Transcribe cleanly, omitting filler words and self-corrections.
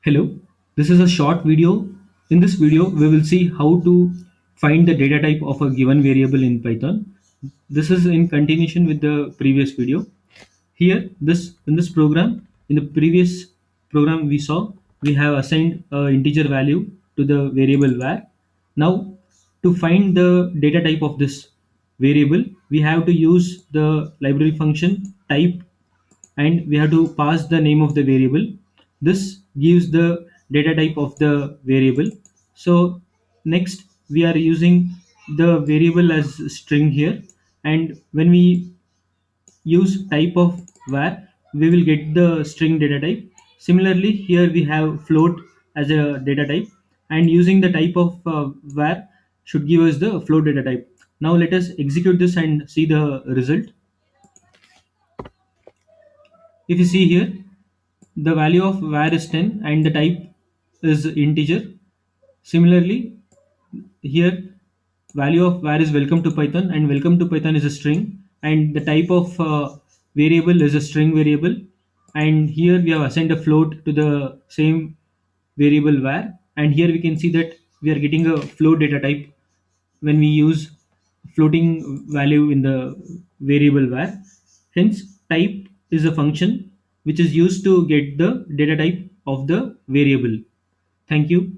Hello, this is a short video. In this video, we will see how to find the data type of a given variable in Python. This is in continuation with the previous video. Here, in this program, in the previous program we saw, we have assigned a integer value to the variable var. Now, to find the data type of this variable, we have to use the library function type and we have to pass the name of the variable. This gives the data type of the variable. So next we are using the variable as string here, and when we use type of var, we will get the string data type. Similarly, here we have float as a data type, and using the type of var should give us the float data type. Now let us execute this and see the result. If you see here, the value of var is 10 and the type is integer. Similarly, here value of var is welcome to Python, and welcome to Python is a string, and the type of variable is a string variable. And here we have assigned a float to the same variable var, and here we can see that we are getting a float data type when we use floating value in the variable var. Hence, type is a function which is used to get the data type of the variable. Thank you.